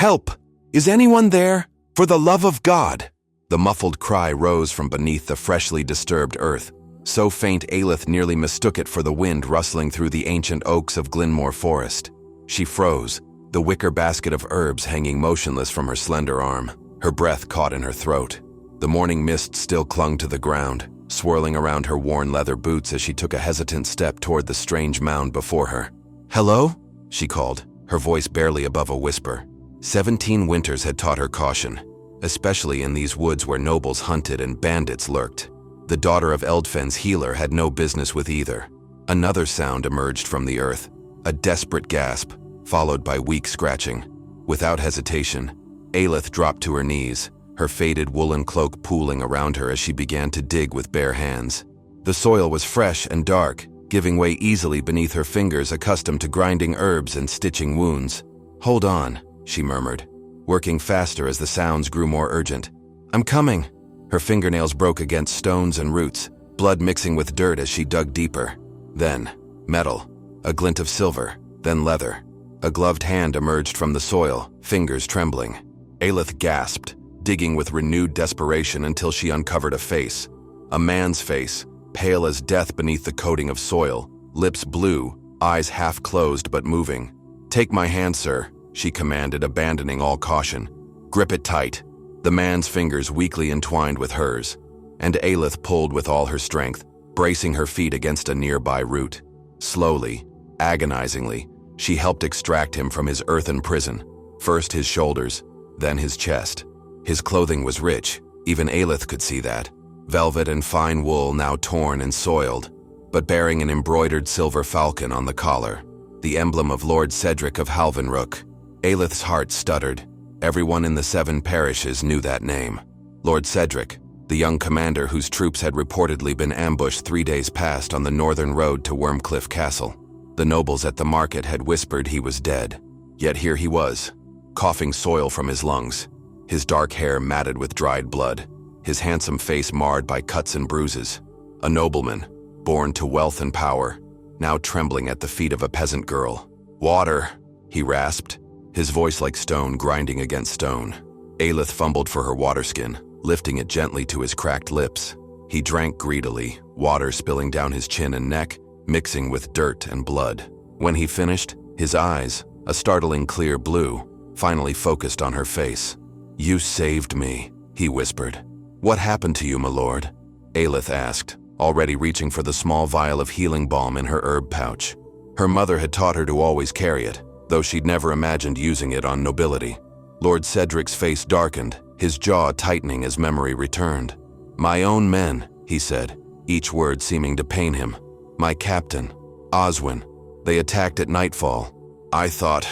"Help! Is anyone there? For the love of God!" The muffled cry rose from beneath the freshly disturbed earth, so faint Aelith nearly mistook it for the wind rustling through the ancient oaks of Glynmoor forest. She froze, the wicker basket of herbs hanging motionless from her slender arm, her breath caught in her throat. The morning mist still clung to the ground, swirling around her worn leather boots as she took a hesitant step toward the strange mound before her. "Hello?" she called, her voice barely above a whisper. 17 winters had taught her caution, especially in these woods where nobles hunted and bandits lurked. The daughter of Eldfen's healer had no business with either. Another sound emerged from the earth, a desperate gasp, followed by weak scratching. Without hesitation, Aelith dropped to her knees, her faded woolen cloak pooling around her as she began to dig with bare hands. The soil was fresh and dark, giving way easily beneath her fingers accustomed to grinding herbs and stitching wounds. "Hold on," she murmured, working faster as the sounds grew more urgent. "I'm coming." Her fingernails broke against stones and roots, blood mixing with dirt as she dug deeper. Then, metal, a glint of silver, then leather. A gloved hand emerged from the soil, fingers trembling. Aelith gasped, digging with renewed desperation until she uncovered a face. A man's face, pale as death beneath the coating of soil, lips blue, eyes half closed but moving. "Take my hand, sir," she commanded, abandoning all caution. "Grip it tight." The man's fingers weakly entwined with hers, and Aelith pulled with all her strength, bracing her feet against a nearby root. Slowly, agonizingly, she helped extract him from his earthen prison, first his shoulders, then his chest. His clothing was rich, even Aelith could see that. Velvet and fine wool now torn and soiled, but bearing an embroidered silver falcon on the collar, the emblem of Lord Cedric of Halvenrook. Aelith's heart stuttered. Everyone in the 7 parishes knew that name. Lord Cedric, the young commander whose troops had reportedly been ambushed 3 days past on the northern road to Wormcliff Castle. The nobles at the market had whispered he was dead. Yet here he was, coughing soil from his lungs, his dark hair matted with dried blood, his handsome face marred by cuts and bruises. A nobleman, born to wealth and power, now trembling at the feet of a peasant girl. "Water," he rasped, his voice like stone grinding against stone. Aelith fumbled for her waterskin, lifting it gently to his cracked lips. He drank greedily, water spilling down his chin and neck, mixing with dirt and blood. When he finished, his eyes, a startling clear blue, finally focused on her face. "You saved me," he whispered. "What happened to you, my lord?" Aelith asked, already reaching for the small vial of healing balm in her herb pouch. Her mother had taught her to always carry it, though she'd never imagined using it on nobility. Lord Cedric's face darkened, his jaw tightening as memory returned. "My own men," he said, each word seeming to pain him. "My captain, Oswin. They attacked at nightfall. I thought..."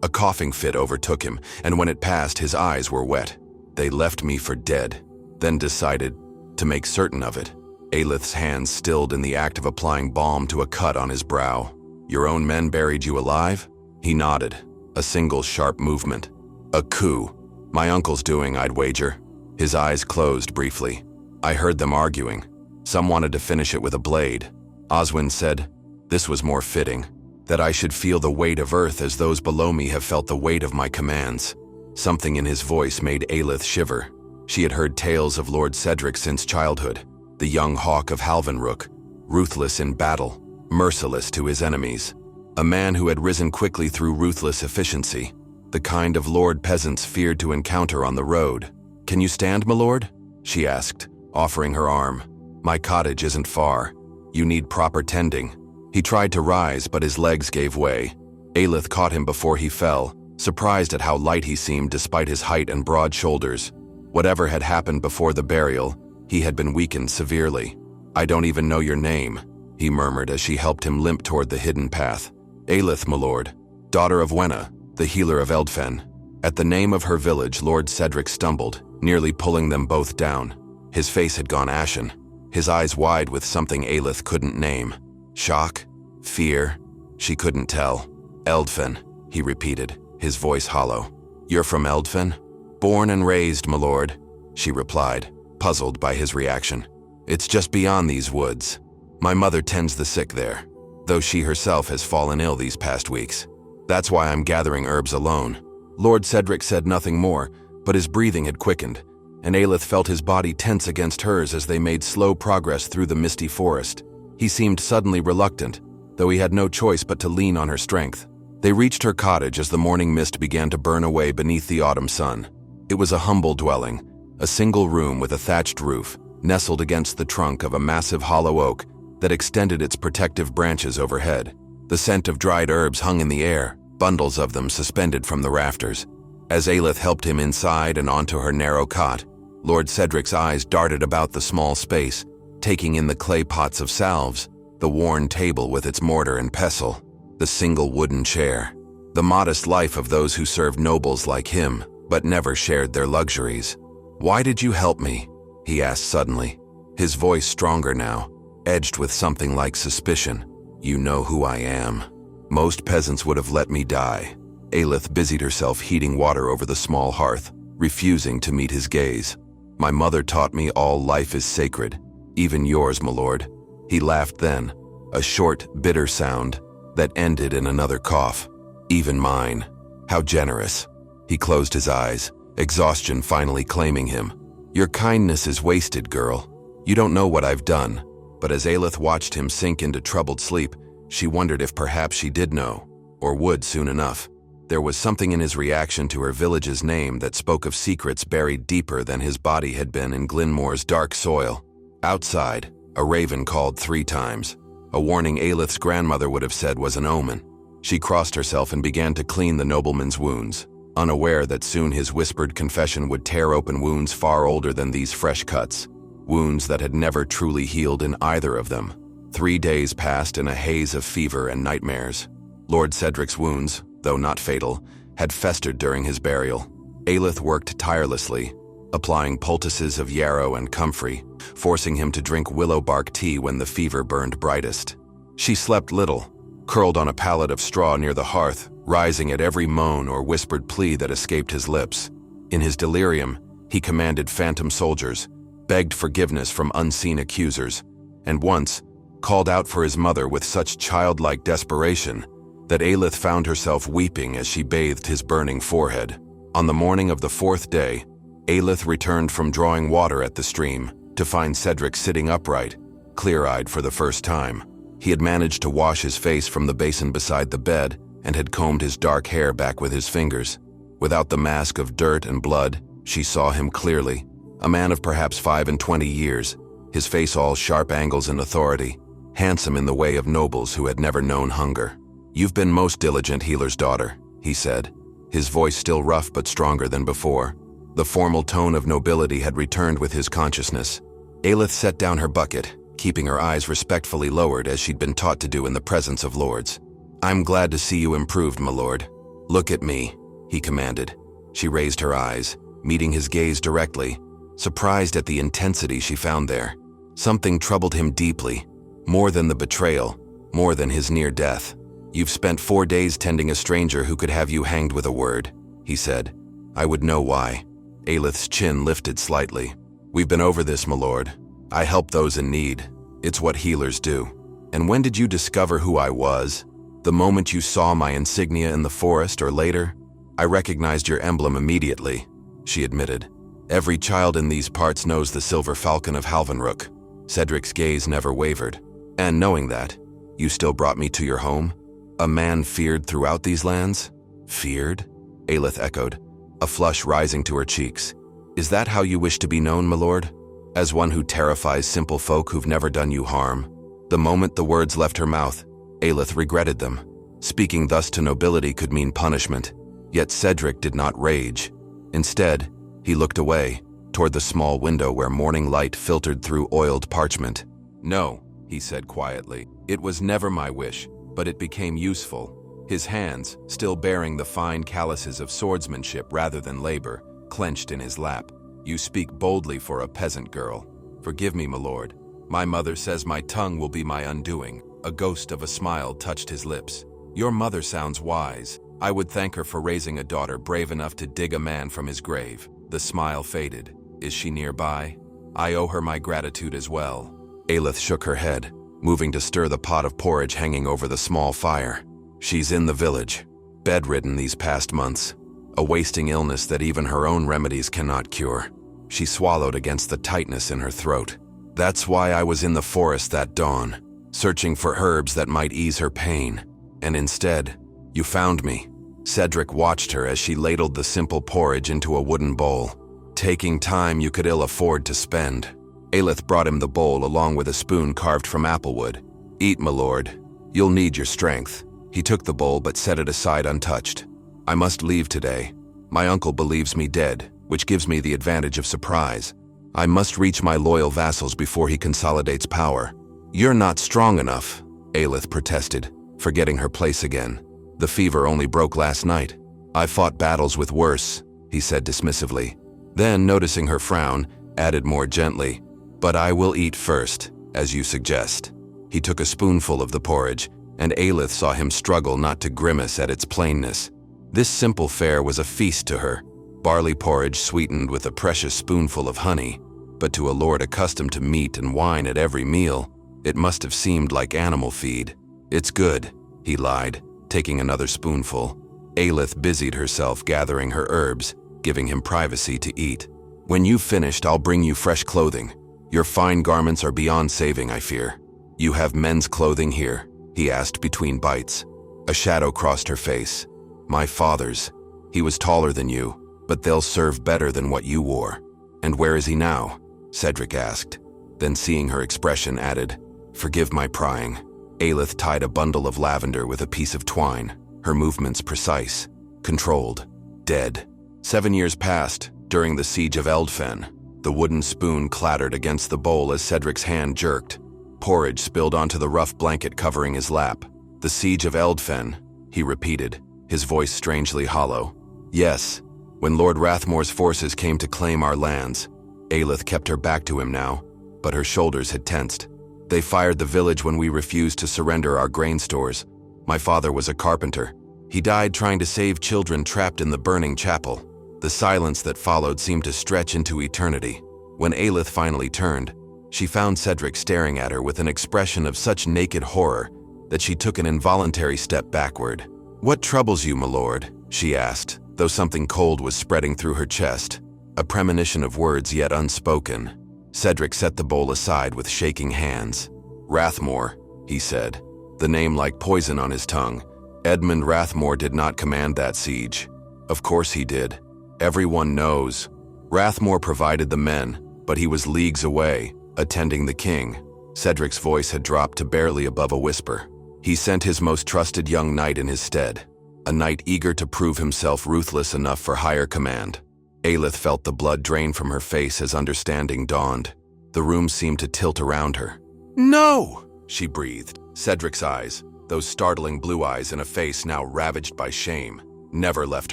A coughing fit overtook him, and when it passed, his eyes were wet. "They left me for dead, then decided to make certain of it." Aelith's hands stilled in the act of applying balm to a cut on his brow. "Your own men buried you alive?" He nodded, a single sharp movement. "A coup. My uncle's doing, I'd wager." His eyes closed briefly. "I heard them arguing. Some wanted to finish it with a blade." Oswin said, "This was more fitting, that I should feel the weight of earth as those below me have felt the weight of my commands." Something in his voice made Aelith shiver. She had heard tales of Lord Cedric since childhood, the young hawk of Halvenrook, ruthless in battle, merciless to his enemies. A man who had risen quickly through ruthless efficiency, the kind of lord peasants feared to encounter on the road. "Can you stand, my lord?" she asked, offering her arm. "My cottage isn't far. You need proper tending." He tried to rise, but his legs gave way. Aelith caught him before he fell, surprised at how light he seemed despite his height and broad shoulders. Whatever had happened before the burial, he had been weakened severely. "I don't even know your name," he murmured as she helped him limp toward the hidden path. "Aelith, my lord, daughter of Wenna, the healer of Eldfen." At the name of her village, Lord Cedric stumbled, nearly pulling them both down. His face had gone ashen, his eyes wide with something Aelith couldn't name. Shock? Fear? She couldn't tell. "Eldfen," he repeated, his voice hollow. "You're from Eldfen?" "Born and raised, my lord," she replied, puzzled by his reaction. "It's just beyond these woods. My mother tends the sick there, though she herself has fallen ill these past weeks. That's why I'm gathering herbs alone." Lord Cedric said nothing more, but his breathing had quickened, and Aelith felt his body tense against hers as they made slow progress through the misty forest. He seemed suddenly reluctant, though he had no choice but to lean on her strength. They reached her cottage as the morning mist began to burn away beneath the autumn sun. It was a humble dwelling, a single room with a thatched roof, nestled against the trunk of a massive hollow oak that extended its protective branches overhead. The scent of dried herbs hung in the air, bundles of them suspended from the rafters. As Aelith helped him inside and onto her narrow cot, Lord Cedric's eyes darted about the small space, taking in the clay pots of salves, the worn table with its mortar and pestle, the single wooden chair, the modest life of those who served nobles like him, but never shared their luxuries. "Why did you help me?" he asked suddenly, his voice stronger now, edged with something like suspicion. "You know who I am. Most peasants would have let me die." Aelith busied herself heating water over the small hearth, refusing to meet his gaze. "My mother taught me all life is sacred, even yours, my lord." He laughed then, a short, bitter sound that ended in another cough. "Even mine. How generous." He closed his eyes, exhaustion finally claiming him. "Your kindness is wasted, girl. You don't know what I've done." But as Aelith watched him sink into troubled sleep, she wondered if perhaps she did know, or would soon enough. There was something in his reaction to her village's name that spoke of secrets buried deeper than his body had been in Glynmoor's dark soil. Outside, a raven called 3 times, a warning Aelith's grandmother would have said was an omen. She crossed herself and began to clean the nobleman's wounds, unaware that soon his whispered confession would tear open wounds far older than these fresh cuts, wounds that had never truly healed in either of them. 3 days passed in a haze of fever and nightmares. Lord Cedric's wounds, though not fatal, had festered during his burial. Aelith worked tirelessly, applying poultices of yarrow and comfrey, forcing him to drink willow bark tea when the fever burned brightest. She slept little, curled on a pallet of straw near the hearth, rising at every moan or whispered plea that escaped his lips. In his delirium, he commanded phantom soldiers, begged forgiveness from unseen accusers, and once called out for his mother with such childlike desperation that Aelith found herself weeping as she bathed his burning forehead. On the morning of the 4th day, Aelith returned from drawing water at the stream to find Cedric sitting upright, clear-eyed for the first time. He had managed to wash his face from the basin beside the bed and had combed his dark hair back with his fingers. Without the mask of dirt and blood, she saw him clearly, a man of perhaps 25 years, his face all sharp angles and authority, handsome in the way of nobles who had never known hunger. "You've been most diligent, healer's daughter," he said, his voice still rough but stronger than before. The formal tone of nobility had returned with his consciousness. Aelith set down her bucket, keeping her eyes respectfully lowered as she'd been taught to do in the presence of lords. "I'm glad to see you improved, my lord. Look at me," he commanded. She raised her eyes, meeting his gaze directly, surprised at the intensity she found there. Something troubled him deeply, more than the betrayal, more than his near death. "You've spent 4 days tending a stranger who could have you hanged with a word," he said. "I would know why." Aelith's chin lifted slightly. "We've been over this, my lord. I help those in need. It's what healers do." "And when did you discover who I was? The moment you saw my insignia in the forest or later?" "I recognized your emblem immediately," she admitted. "Every child in these parts knows the silver falcon of Halvanrook." Cedric's gaze never wavered. "And knowing that, you still brought me to your home? A man feared throughout these lands?" "Feared?" Aelith echoed, a flush rising to her cheeks. "Is that how you wish to be known, my lord? As one who terrifies simple folk who've never done you harm?" The moment the words left her mouth, Aelith regretted them. Speaking thus to nobility could mean punishment. Yet Cedric did not rage. Instead, he looked away, toward the small window where morning light filtered through oiled parchment. "No," he said quietly. "It was never my wish, but it became useful." His hands, still bearing the fine calluses of swordsmanship rather than labor, clenched in his lap. "You speak boldly for a peasant girl. Forgive me, my lord. My mother says my tongue will be my undoing." A ghost of a smile touched his lips. "Your mother sounds wise. I would thank her for raising a daughter brave enough to dig a man from his grave." The smile faded. "Is she nearby? I owe her my gratitude as well." Aelith shook her head, moving to stir the pot of porridge hanging over the small fire. "She's in the village, bedridden these past months. a wasting illness that even her own remedies cannot cure. She swallowed against the tightness in her throat. That's why I was in the forest that dawn, searching for herbs that might ease her pain. And instead, you found me. Cedric watched her as she ladled the simple porridge into a wooden bowl, taking time you could ill afford to spend. Aelith brought him the bowl along with a spoon carved from applewood. Eat, my lord. You'll need your strength. He took the bowl but set it aside untouched. I must leave today. My uncle believes me dead, which gives me the advantage of surprise. I must reach my loyal vassals before he consolidates power. You're not strong enough, Aelith protested, forgetting her place again. The fever only broke last night. I fought battles with worse, he said dismissively. Then, noticing her frown, added more gently, but I will eat first, as you suggest. He took a spoonful of the porridge, and Aelith saw him struggle not to grimace at its plainness. This simple fare was a feast to her, barley porridge sweetened with a precious spoonful of honey, but to a lord accustomed to meat and wine at every meal, it must have seemed like animal feed. It's good, he lied, taking another spoonful. Aelith busied herself gathering her herbs, giving him privacy to eat. When you've finished, I'll bring you fresh clothing. Your fine garments are beyond saving, I fear. You have men's clothing here, he asked between bites. A shadow crossed her face. My father's. He was taller than you, but they'll serve better than what you wore. And where is he now? Cedric asked. Then seeing her expression added, Forgive my prying. Aelith tied a bundle of lavender with a piece of twine, her movements precise, controlled, dead. 7 years passed, during the siege of Eldfen. The wooden spoon clattered against the bowl as Cedric's hand jerked. Porridge spilled onto the rough blanket covering his lap. The siege of Eldfen, he repeated, his voice strangely hollow. Yes, when Lord Rathmore's forces came to claim our lands. Aelith kept her back to him now, but her shoulders had tensed. They fired the village when we refused to surrender our grain stores. My father was a carpenter. He died trying to save children trapped in the burning chapel. The silence that followed seemed to stretch into eternity. When Aelith finally turned, she found Cedric staring at her with an expression of such naked horror that she took an involuntary step backward. What troubles you, my lord? She asked, though something cold was spreading through her chest, a premonition of words yet unspoken. Cedric set the bowl aside with shaking hands. Rathmore, he said, the name like poison on his tongue. Edmund Rathmore did not command that siege. Of course he did. Everyone knows. Rathmore provided the men, but he was leagues away, attending the king. Cedric's voice had dropped to barely above a whisper. He sent his most trusted young knight in his stead, a knight eager to prove himself ruthless enough for higher command. Aelith felt the blood drain from her face as understanding dawned. The room seemed to tilt around her. No, she breathed. Cedric's eyes, those startling blue eyes in a face now ravaged by shame, never left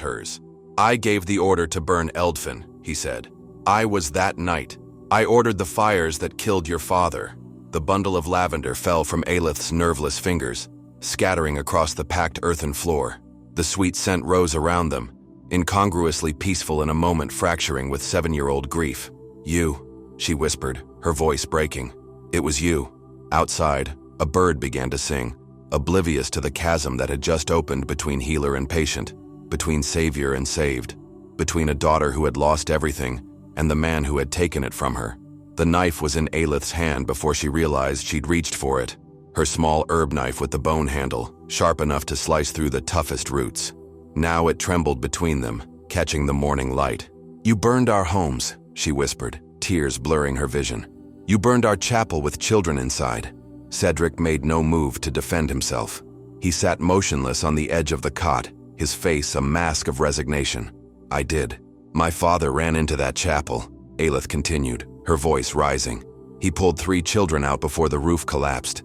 hers. I gave the order to burn Eldfen, he said. I was that knight. I ordered the fires that killed your father. The bundle of lavender fell from Aelith's nerveless fingers, scattering across the packed earthen floor. The sweet scent rose around them, incongruously peaceful in a moment fracturing with 7-year-old grief. You, she whispered, her voice breaking. It was you. Outside, a bird began to sing, oblivious to the chasm that had just opened between healer and patient, between savior and saved, between a daughter who had lost everything and the man who had taken it from her. The knife was in Aelith's hand before she realized she'd reached for it, her small herb knife with the bone handle, sharp enough to slice through the toughest roots. Now it trembled between them, catching the morning light. You burned our homes, she whispered, tears blurring her vision. You burned our chapel with children inside. Cedric made no move to defend himself. He sat motionless on the edge of the cot, his face a mask of resignation. I did. My father ran into that chapel, Aelith continued, her voice rising. He pulled 3 children out before the roof collapsed.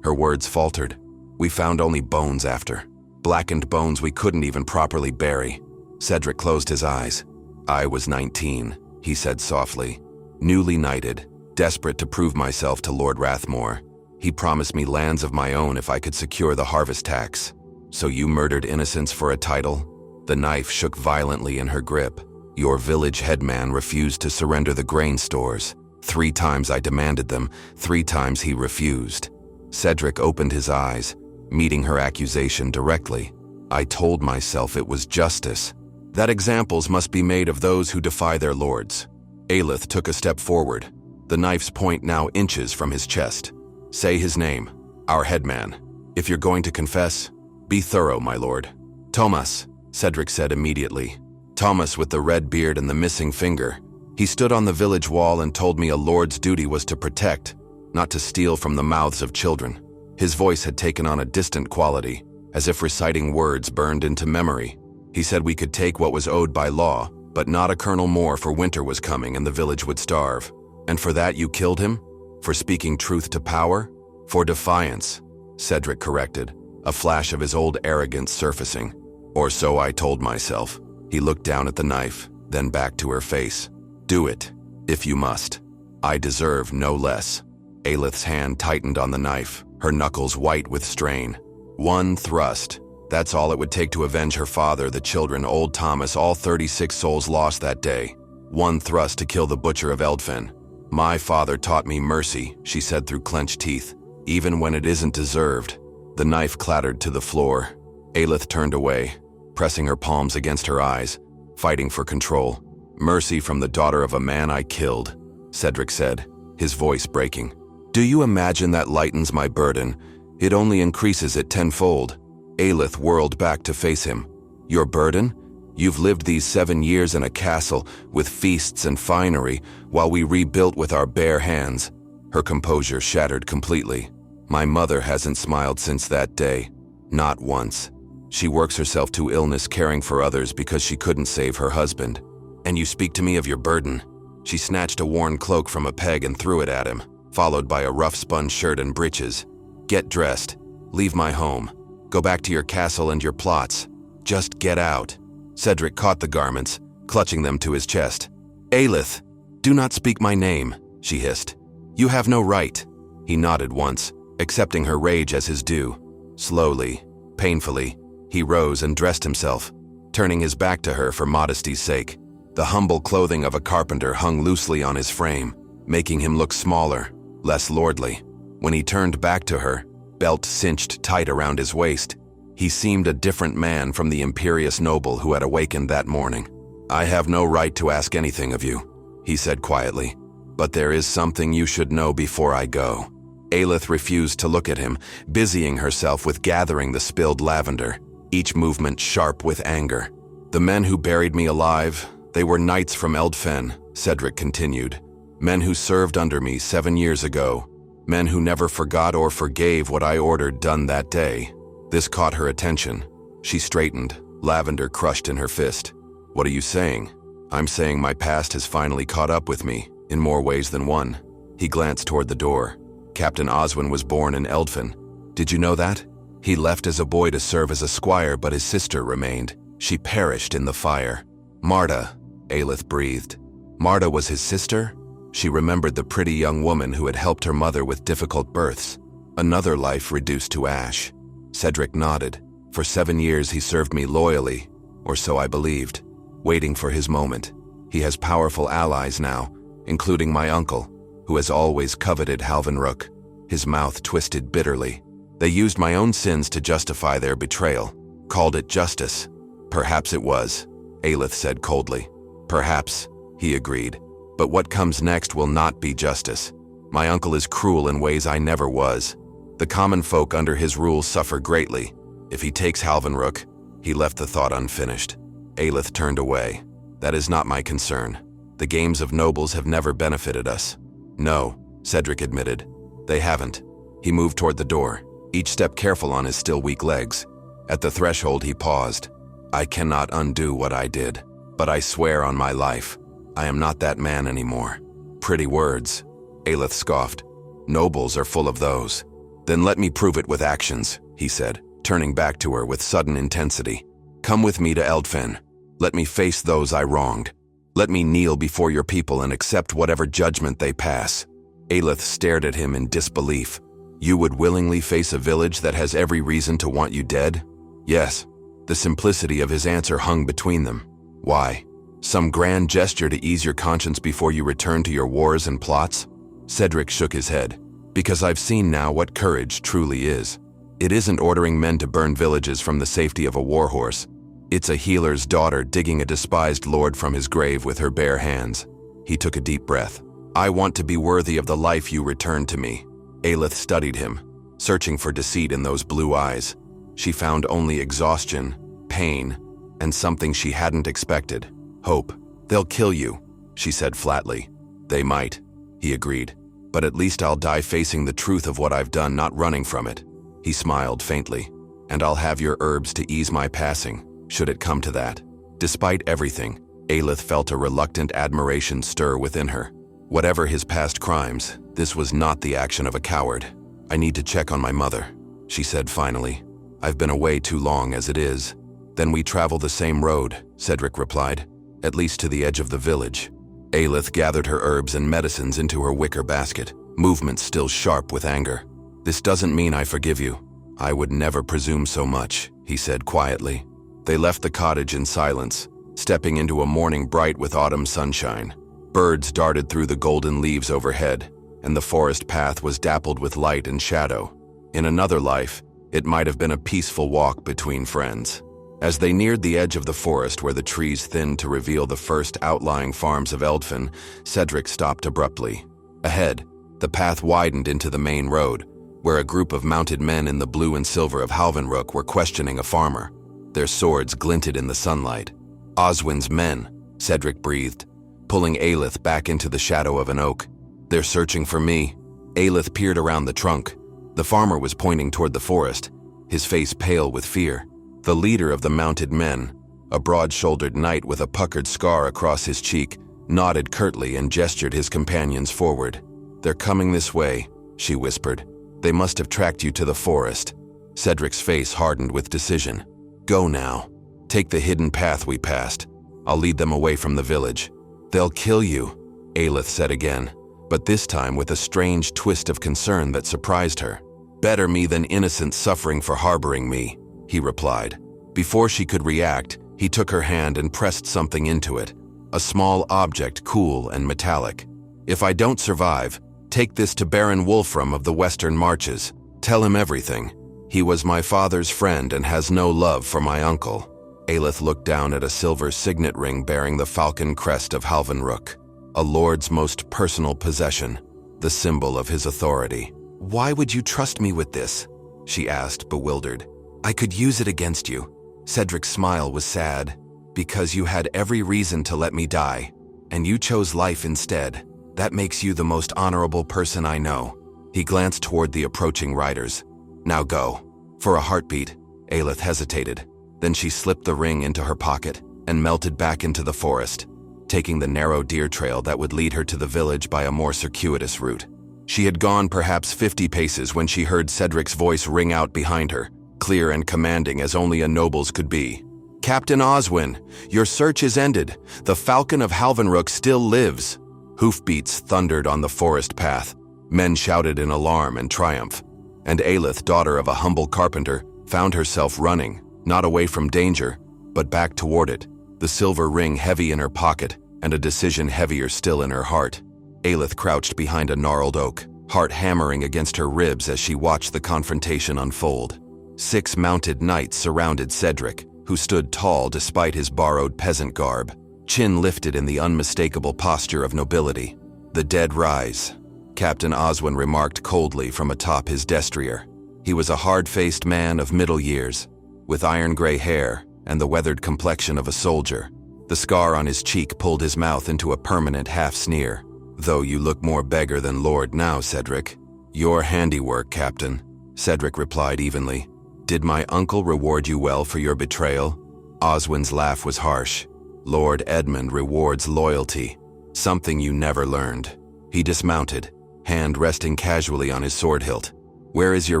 Her words faltered. We found only bones after. Blackened bones we couldn't even properly bury. Cedric closed his eyes. I was 19, he said softly. Newly knighted, desperate to prove myself to Lord Rathmore. He promised me lands of my own if I could secure the harvest tax. So you murdered innocents for a title? The knife shook violently in her grip. Your village headman refused to surrender the grain stores. 3 times I demanded them, 3 times he refused. Cedric opened his eyes, meeting her accusation directly. I told myself it was justice, that examples must be made of those who defy their lords. Aelith took a step forward, the knife's point now inches from his chest. Say his name, our headman. If you're going to confess, be thorough, my lord. Thomas, Cedric said immediately. Thomas with the red beard and the missing finger. He stood on the village wall and told me a lord's duty was to protect, not to steal from the mouths of children. His voice had taken on a distant quality, as if reciting words burned into memory. He said we could take what was owed by law, but not a kernel more, for winter was coming and the village would starve. And for that you killed him? For speaking truth to power? For defiance, Cedric corrected, a flash of his old arrogance surfacing. Or so I told myself. He looked down at the knife, then back to her face. Do it, if you must. I deserve no less. Aelith's hand tightened on the knife, her knuckles white with strain. One thrust. That's all it would take to avenge her father, the children, old Thomas, all 36 souls lost that day. One thrust to kill the butcher of Eldfen. My father taught me mercy, she said through clenched teeth, even when it isn't deserved. The knife clattered to the floor. Aelith turned away, pressing her palms against her eyes, fighting for control. Mercy from the daughter of a man I killed, Cedric said, his voice breaking. Do you imagine that lightens my burden? It only increases it tenfold. Aelith whirled back to face him. Your burden? You've lived these 7 years in a castle with feasts and finery while we rebuilt with our bare hands. Her composure shattered completely. My mother hasn't smiled since that day. Not once. She works herself to illness caring for others because she couldn't save her husband. And you speak to me of your burden? She snatched a worn cloak from a peg and threw it at him, followed by a rough spun shirt and breeches. Get dressed. Leave my home. Go back to your castle and your plots. Just get out. Cedric caught the garments, clutching them to his chest. Aelith, do not speak my name, she hissed. You have no right. He nodded once, accepting her rage as his due. Slowly, painfully, he rose and dressed himself, turning his back to her for modesty's sake. The humble clothing of a carpenter hung loosely on his frame, making him look smaller, less lordly. When he turned back to her, belt cinched tight around his waist, he seemed a different man from the imperious noble who had awakened that morning. I have no right to ask anything of you, he said quietly, but there is something you should know before I go. Aelith refused to look at him, busying herself with gathering the spilled lavender, each movement sharp with anger. The men who buried me alive, they were knights from Eldfen, Cedric continued. Men who served under me 7 years ago. Men who never forgot or forgave what I ordered done that day. This caught her attention. She straightened, lavender crushed in her fist. What are you saying? I'm saying my past has finally caught up with me, in more ways than one. He glanced toward the door. Captain Oswin was born in Eldfen. Did you know that? He left as a boy to serve as a squire, but his sister remained. She perished in the fire. Marta, Aelith breathed. Marta was his sister? She remembered the pretty young woman who had helped her mother with difficult births. Another life reduced to ash. Cedric nodded. For 7 years he served me loyally, or so I believed, waiting for his moment. He has powerful allies now, including my uncle, who has always coveted Halvenrook. His mouth twisted bitterly. They used my own sins to justify their betrayal, called it justice. Perhaps it was, Aelith said coldly. Perhaps, he agreed. But what comes next will not be justice. My uncle is cruel in ways I never was. The common folk under his rule suffer greatly. If he takes Halvenrook, he left the thought unfinished. Aelith turned away. That is not my concern. The games of nobles have never benefited us. No, Cedric admitted. They haven't. He moved toward the door, each step careful on his still weak legs. At the threshold he paused. I cannot undo what I did, but I swear on my life, I am not that man anymore. Pretty words, Aelith scoffed. Nobles are full of those. Then let me prove it with actions, he said, turning back to her with sudden intensity. Come with me to Eldfen. Let me face those I wronged. Let me kneel before your people and accept whatever judgment they pass. Aelith stared at him in disbelief. You would willingly face a village that has every reason to want you dead? Yes. The simplicity of his answer hung between them. Why? Some grand gesture to ease your conscience before you return to your wars and plots? Cedric shook his head. Because I've seen now what courage truly is. It isn't ordering men to burn villages from the safety of a warhorse. It's a healer's daughter digging a despised lord from his grave with her bare hands. He took a deep breath. I want to be worthy of the life you returned to me. Aelith studied him, searching for deceit in those blue eyes. She found only exhaustion, pain, and something she hadn't expected. Hope. They'll kill you, she said flatly. They might, he agreed. But at least I'll die facing the truth of what I've done, not running from it. He smiled faintly. And I'll have your herbs to ease my passing, should it come to that. Despite everything, Aelith felt a reluctant admiration stir within her. Whatever his past crimes, this was not the action of a coward. I need to check on my mother, she said finally. I've been away too long as it is. Then we travel the same road, Cedric replied, at least to the edge of the village. Aelith gathered her herbs and medicines into her wicker basket, movements still sharp with anger. This doesn't mean I forgive you. I would never presume so much, he said quietly. They left the cottage in silence, stepping into a morning bright with autumn sunshine. Birds darted through the golden leaves overhead, and the forest path was dappled with light and shadow. In another life, it might have been a peaceful walk between friends. As they neared the edge of the forest where the trees thinned to reveal the first outlying farms of Eldfen, Cedric stopped abruptly. Ahead, the path widened into the main road, where a group of mounted men in the blue and silver of Halvenrook were questioning a farmer. Their swords glinted in the sunlight. Oswin's men, Cedric breathed, pulling Aelith back into the shadow of an oak. They're searching for me. Aelith peered around the trunk. The farmer was pointing toward the forest, his face pale with fear. The leader of the mounted men, a broad-shouldered knight with a puckered scar across his cheek, nodded curtly and gestured his companions forward. They're coming this way, she whispered. They must have tracked you to the forest. Cedric's face hardened with decision. Go now. Take the hidden path we passed. I'll lead them away from the village. They'll kill you, Aelith said again, but this time with a strange twist of concern that surprised her. Better me than innocent suffering for harboring me, he replied. Before she could react, he took her hand and pressed something into it, a small object cool and metallic. If I don't survive, take this to Baron Wolfram of the Western Marches. Tell him everything. He was my father's friend and has no love for my uncle. Aelith looked down at a silver signet ring bearing the falcon crest of Halvenrook, a lord's most personal possession, the symbol of his authority. Why would you trust me with this? She asked, bewildered. I could use it against you. Cedric's smile was sad. Because you had every reason to let me die, and you chose life instead. That makes you the most honorable person I know. He glanced toward the approaching riders. Now go. For a heartbeat, Aelith hesitated. Then she slipped the ring into her pocket and melted back into the forest, taking the narrow deer trail that would lead her to the village by a more circuitous route. She had gone perhaps 50 paces when she heard Cedric's voice ring out behind her, clear and commanding as only a noble's could be. Captain Oswin, your search is ended. The Falcon of Halvenrook still lives. Hoofbeats thundered on the forest path. Men shouted in alarm and triumph. And Aelith, daughter of a humble carpenter, found herself running, not away from danger, but back toward it, the silver ring heavy in her pocket and a decision heavier still in her heart. Aelith crouched behind a gnarled oak, heart hammering against her ribs as she watched the confrontation unfold. 6 mounted knights surrounded Cedric, who stood tall despite his borrowed peasant garb, chin lifted in the unmistakable posture of nobility. The dead rise, Captain Oswin remarked coldly from atop his destrier. He was a hard-faced man of middle years, with iron-gray hair and the weathered complexion of a soldier. The scar on his cheek pulled his mouth into a permanent half-sneer. Though you look more beggar than lord now, Cedric. Your handiwork, Captain, Cedric replied evenly. Did my uncle reward you well for your betrayal? Oswin's laugh was harsh. Lord Edmund rewards loyalty, something you never learned. He dismounted, hand resting casually on his sword hilt. Where is your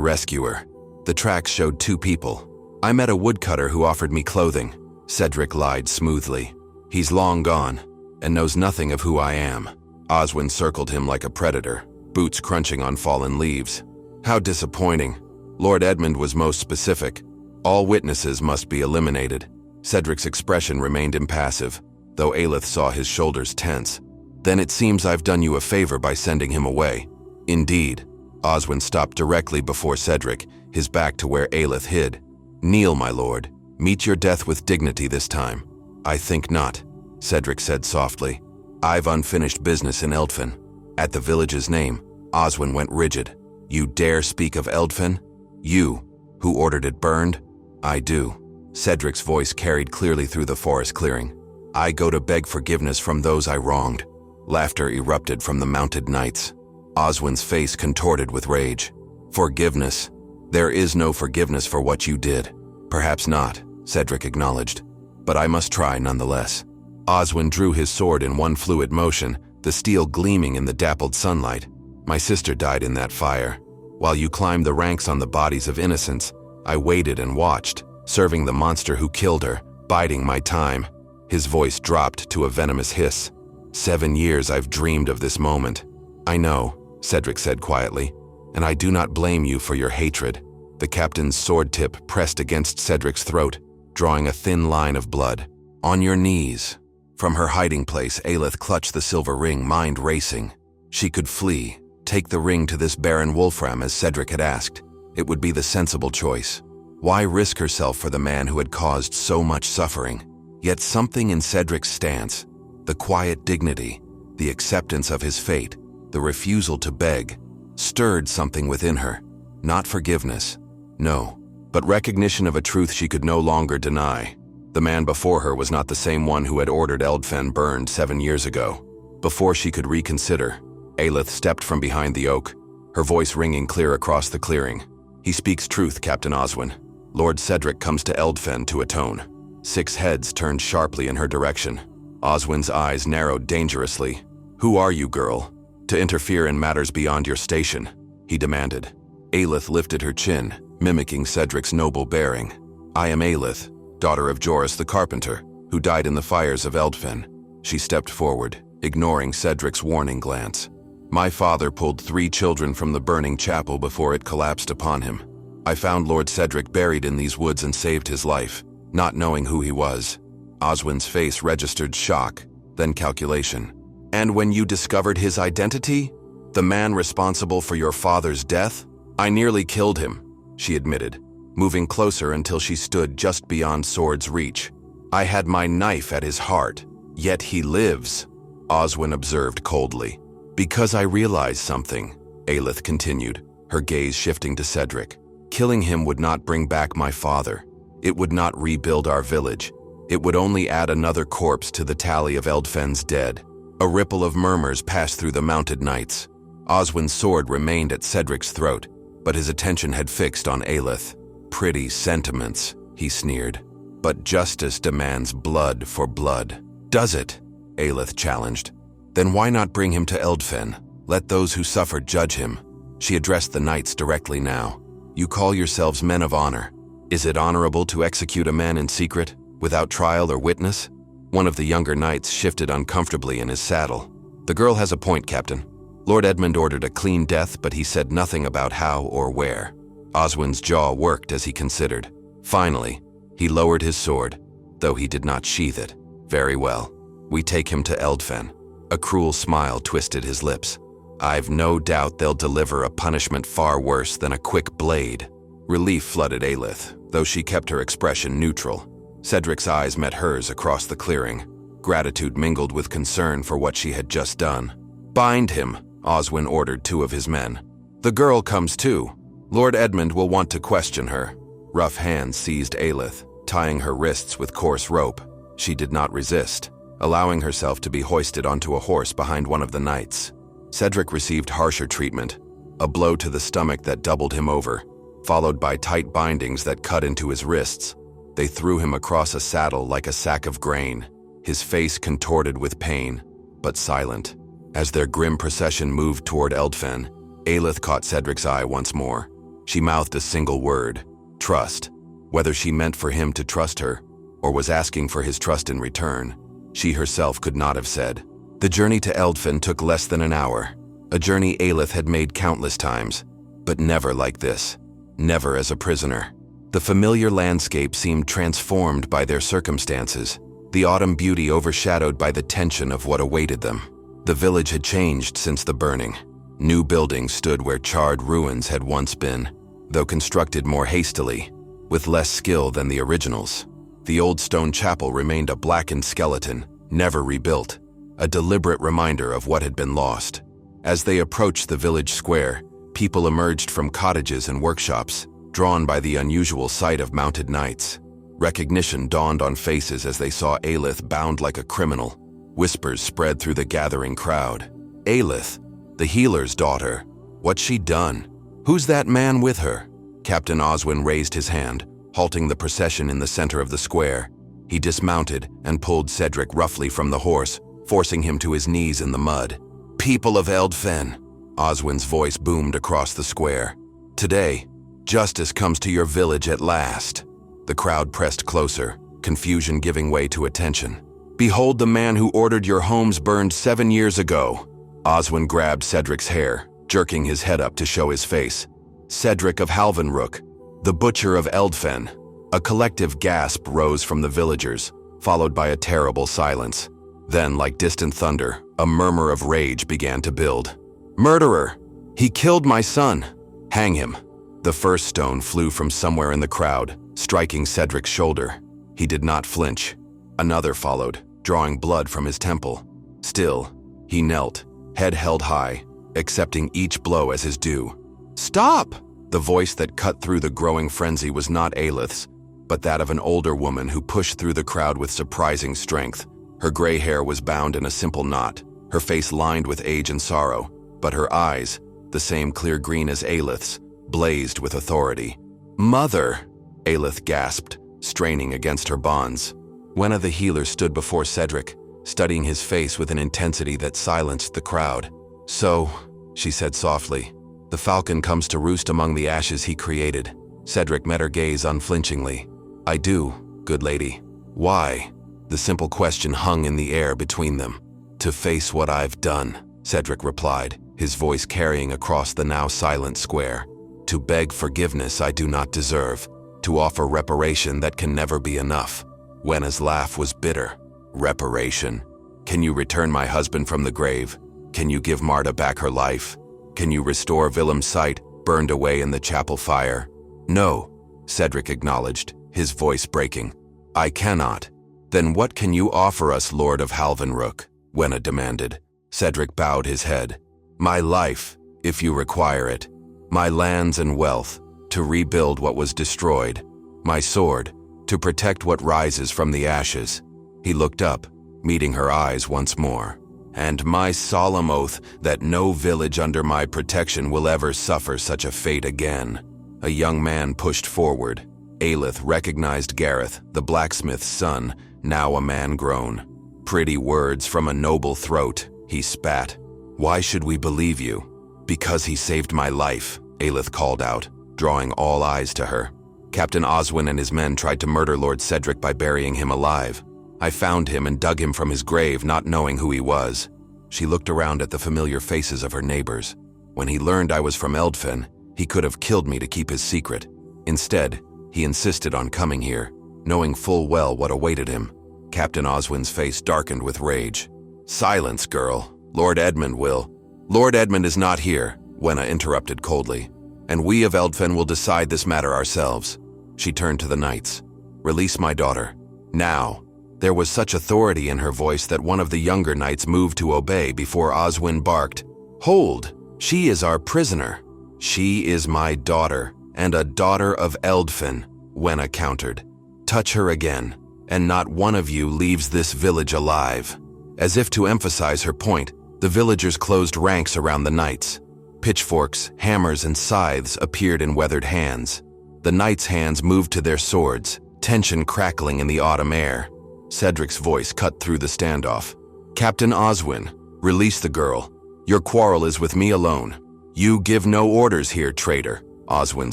rescuer? The tracks showed 2 people. I met a woodcutter who offered me clothing, Cedric lied smoothly. He's long gone, and knows nothing of who I am. Oswin circled him like a predator, boots crunching on fallen leaves. How disappointing. Lord Edmund was most specific. All witnesses must be eliminated. Cedric's expression remained impassive, though Aelith saw his shoulders tense. Then it seems I've done you a favor by sending him away. Indeed. Oswin stopped directly before Cedric, his back to where Aelith hid. "Kneel, my lord. Meet your death with dignity this time." "I think not," Cedric said softly. "I've unfinished business in Eldfen." At the village's name, Oswin went rigid. "You dare speak of Eldfen? You, who ordered it burned?" "I do." Cedric's voice carried clearly through the forest clearing. "I go to beg forgiveness from those I wronged." Laughter erupted from the mounted knights. Oswin's face contorted with rage. "Forgiveness? There is no forgiveness for what you did." "Perhaps not," Cedric acknowledged, "but I must try nonetheless." Oswin drew his sword in one fluid motion, the steel gleaming in the dappled sunlight. "My sister died in that fire. While you climbed the ranks on the bodies of innocents, I waited and watched, serving the monster who killed her, biding my time." His voice dropped to a venomous hiss. 7 years I've dreamed of this moment." "I know," Cedric said quietly, "and I do not blame you for your hatred." The captain's sword tip pressed against Cedric's throat, drawing a thin line of blood. "On your knees." From her hiding place, Aelith clutched the silver ring, mind racing. She could flee, take the ring to this barren Wolfram as Cedric had asked. It would be the sensible choice. Why risk herself for the man who had caused so much suffering? Yet something in Cedric's stance, the quiet dignity, the acceptance of his fate, the refusal to beg, stirred something within her. Not forgiveness, no, but recognition of a truth she could no longer deny. The man before her was not the same one who had ordered Eldfen burned 7 years ago. Before she could reconsider, Aelith stepped from behind the oak, her voice ringing clear across the clearing. "He speaks truth, Captain Oswin. Lord Cedric comes to Eldfen to atone." 6 heads turned sharply in her direction. Oswin's eyes narrowed dangerously. "Who are you, girl, to interfere in matters beyond your station?" he demanded. Aelith lifted her chin, mimicking Cedric's noble bearing. "I am Aelith, daughter of Joris the carpenter, who died in the fires of Eldfen." She stepped forward, ignoring Cedric's warning glance. "My father pulled 3 children from the burning chapel before it collapsed upon him. I found Lord Cedric buried in these woods and saved his life, not knowing who he was." Oswin's face registered shock, then calculation. "And when you discovered his identity? The man responsible for your father's death? I nearly killed him," she admitted, moving closer until she stood just beyond sword's reach. "I had my knife at his heart, yet he lives," Oswin observed coldly. "Because I realized something," Aelith continued, her gaze shifting to Cedric. "Killing him would not bring back my father. It would not rebuild our village. It would only add another corpse to the tally of Eldfen's dead." A ripple of murmurs passed through the mounted knights. Oswin's sword remained at Cedric's throat, but his attention had fixed on Aelith. "Pretty sentiments," he sneered. "But justice demands blood for blood." "Does it?" Aelith challenged. "Then why not bring him to Eldfen? Let those who suffered judge him." She addressed the knights directly now. "You call yourselves men of honor. Is it honorable to execute a man in secret, without trial or witness?" One of the younger knights shifted uncomfortably in his saddle. "The girl has a point, Captain. Lord Edmund ordered a clean death, but he said nothing about how or where." Oswin's jaw worked as he considered. Finally, he lowered his sword, though he did not sheath it. "Very well. We take him to Eldfen." A cruel smile twisted his lips. "I've no doubt they'll deliver a punishment far worse than a quick blade." Relief flooded Aelith, though she kept her expression neutral. Cedric's eyes met hers across the clearing. Gratitude mingled with concern for what she had just done. "Bind him," Oswin ordered 2 of his men. "The girl comes too. Lord Edmund will want to question her." Rough hands seized Aelith, tying her wrists with coarse rope. She did not resist, allowing herself to be hoisted onto a horse behind one of the knights. Cedric received harsher treatment, a blow to the stomach that doubled him over, followed by tight bindings that cut into his wrists. They threw him across a saddle like a sack of grain, his face contorted with pain, but silent. As their grim procession moved toward Eldfen, Aelith caught Cedric's eye once more. She mouthed a single word: trust. Whether she meant for him to trust her, or was asking for his trust in return, she herself could not have said. The journey to Eldfen took less than an hour, a journey Aelith had made countless times, but never like this, never as a prisoner. The familiar landscape seemed transformed by their circumstances, the autumn beauty overshadowed by the tension of what awaited them. The village had changed since the burning. New buildings stood where charred ruins had once been. though constructed more hastily, with less skill than the originals. The old stone chapel remained a blackened skeleton, never rebuilt, a deliberate reminder of what had been lost. As they approached the village square, people emerged from cottages and workshops, drawn by the unusual sight of mounted knights. Recognition dawned on faces as they saw Aelith bound like a criminal. Whispers spread through the gathering crowd. Aelith, the healer's daughter. What's she done? Who's that man with her? Captain Oswin raised his hand, halting the procession in the center of the square. He dismounted and pulled Cedric roughly from the horse, forcing him to his knees in the mud. People of Eldfen, Oswin's voice boomed across the square. Today, justice comes to your village at last. The crowd pressed closer, confusion giving way to attention. Behold the man who ordered your homes burned 7 years ago. Oswin grabbed Cedric's hair, jerking his head up to show his face. Cedric of Halvenrook, the butcher of Eldfen. A collective gasp rose from the villagers, followed by a terrible silence. Then, like distant thunder, a murmur of rage began to build. Murderer! He killed my son! Hang him! The first stone flew from somewhere in the crowd, striking Cedric's shoulder. He did not flinch. Another followed, drawing blood from his temple. Still, he knelt, head held high, accepting each blow as his due. Stop! The voice that cut through the growing frenzy was not Aelith's, but that of an older woman who pushed through the crowd with surprising strength. Her gray hair was bound in a simple knot, her face lined with age and sorrow, but her eyes, the same clear green as Aelith's, blazed with authority. Mother! Aelith gasped, straining against her bonds. Wenna the healer stood before Cedric, studying his face with an intensity that silenced the crowd. So, she said softly, the falcon comes to roost among the ashes he created. Cedric met her gaze unflinchingly. I do, good lady. Why? The simple question hung in the air between them. To face what I've done, Cedric replied, his voice carrying across the now silent square. To beg forgiveness I do not deserve. To offer reparation that can never be enough. Wenna's laugh was bitter. Reparation? Can you return my husband from the grave? Can you give Marta back her life? Can you restore Willem's sight, burned away in the chapel fire? No, Cedric acknowledged, his voice breaking. I cannot. Then what can you offer us, Lord of Halvenrook? Wenna demanded. Cedric bowed his head. My life, if you require it. My lands and wealth, to rebuild what was destroyed. My sword, to protect what rises from the ashes. He looked up, meeting her eyes once more. And my solemn oath that no village under my protection will ever suffer such a fate again. A young man pushed forward. Aelith recognized Gareth, the blacksmith's son, now a man grown. Pretty words from a noble throat, he spat. Why should we believe you? Because he saved my life, Aelith called out, drawing all eyes to her. Captain Oswin and his men tried to murder Lord Cedric by burying him alive. I found him and dug him from his grave, not knowing who he was. She looked around at the familiar faces of her neighbors. When he learned I was from Eldfen, he could have killed me to keep his secret. Instead, he insisted on coming here, knowing full well what awaited him. Captain Oswin's face darkened with rage. Silence, girl. Lord Edmund will. Lord Edmund is not here, Wenna interrupted coldly. And we of Eldfen will decide this matter ourselves. She turned to the knights. Release my daughter. Now. There was such authority in her voice that one of the younger knights moved to obey before Oswin barked. Hold! She is our prisoner. She is my daughter, and a daughter of Eldfen, Wenna countered. Touch her again, and not one of you leaves this village alive. As if to emphasize her point, the villagers closed ranks around the knights. Pitchforks, hammers, and scythes appeared in weathered hands. The knights' hands moved to their swords, tension crackling in the autumn air. Cedric's voice cut through the standoff. Captain Oswin, release the girl. Your quarrel is with me alone. You give no orders here, traitor, Oswin